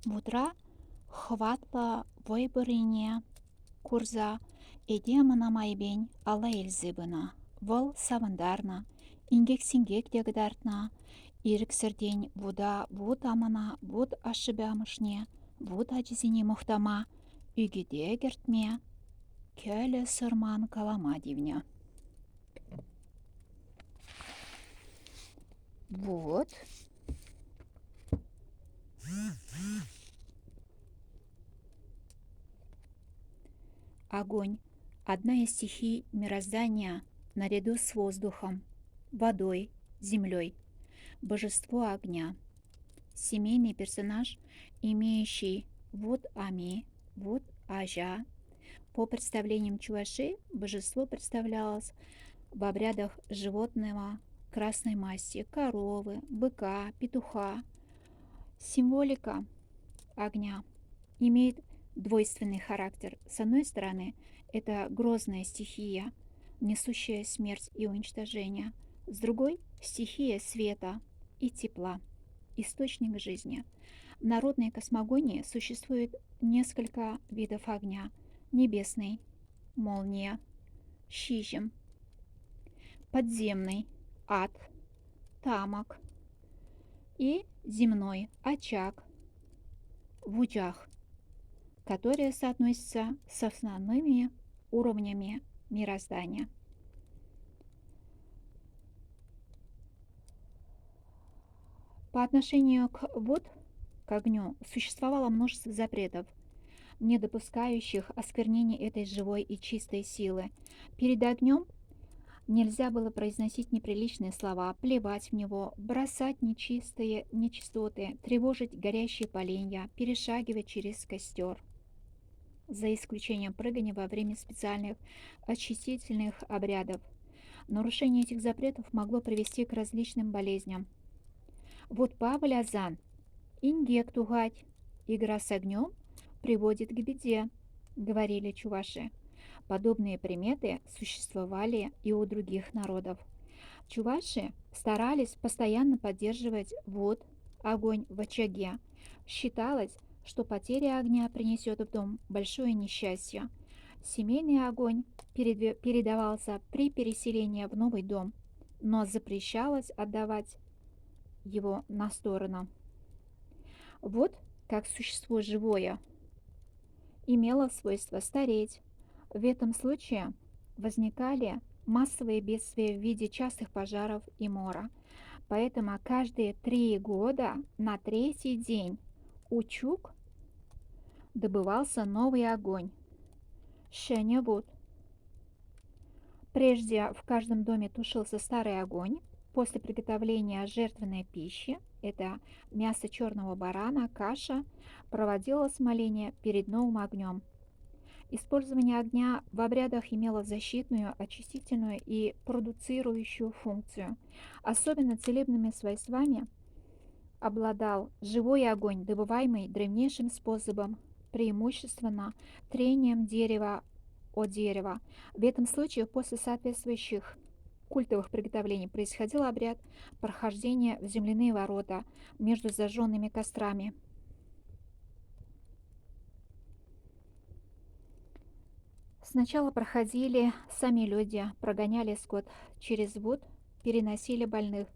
Вутра хватла войбырине курза эдемына майбень ала элзыбына. Вăл савындарна, ингек-сингек дегдартна, ирексердень вуда вуд амана вуд ашшыбамышне, вуд ачисене мухтама, үгіде кертме, көлі сырман калама дивня. Вот. Огонь – одна из стихий мироздания наряду с воздухом, водой, землей. Божество огня. Семейный персонаж, имеющий вуд ами, вуд ажа. По представлениям чуваши, божество представлялось в обрядах животного красной масти, коровы, быка, петуха. Символика огня имеет двойственный характер. С одной стороны, это грозная стихия, несущая смерть и уничтожение. С другой – стихия света и тепла, источник жизни. В народной космогонии существует несколько видов огня. Небесный – молния, щижем, подземный – ад, тамок и земной – очаг, вуджах, которые соотносятся с основными уровнями мироздания. По отношению к вод, к огню, существовало множество запретов, не допускающих осквернения этой живой и чистой силы. Перед огнем нельзя было произносить неприличные слова, плевать в него, бросать нечистоты, тревожить горящие поленья, перешагивать через костер, за исключением прыгания во время специальных очистительных обрядов. Нарушение этих запретов могло привести к различным болезням. Вот павлязан, ингек тугать, игра с огнем приводит к беде, говорили чуваши. Подобные приметы существовали и у других народов. Чуваши старались постоянно поддерживать вод, огонь в очаге. Считалось, что потеря огня принесет в дом большое несчастье. Семейный огонь передавался при переселении в новый дом, но запрещалось отдавать его на сторону. Вот как существо живое имело свойство стареть. В этом случае возникали массовые бедствия в виде частых пожаров и мора. Поэтому каждые 3 года на 3-й день у чук добывался новый огонь. Шеневуд. Прежде в каждом доме тушился старый огонь. После приготовления жертвенной пищи, это мясо черного барана, каша, проводилось моление перед новым огнем. Использование огня в обрядах имело защитную, очистительную и продуцирующую функцию. Особенно целебными свойствами обладал живой огонь, добываемый древнейшим способом, преимущественно трением дерева о дерево. В этом случае после соответствующих культовых приготовлений происходил обряд прохождения в земляные ворота между зажженными кострами. Сначала проходили сами люди, прогоняли скот через вод, переносили больных,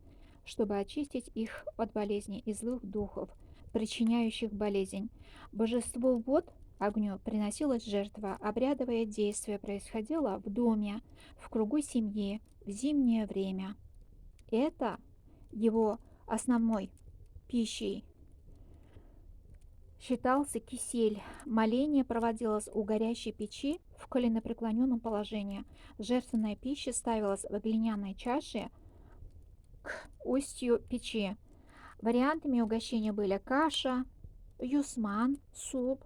чтобы очистить их от болезней и злых духов, причиняющих болезнь. Божеству вод, огню, приносилась жертва. Обрядовое действие происходило в доме, в кругу семьи, в зимнее время. Это его основной пищей считался кисель. Моление проводилось у горящей печи в коленопреклоненном положении. Жертвенная пища ставилась в глиняной чаше к устью печи. Вариантами угощения были каша, юсман, суп,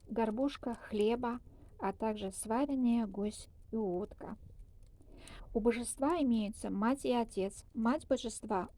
горбушка хлеба, а также сваренные гусь и утка. У божества имеются мать и отец. Мать божества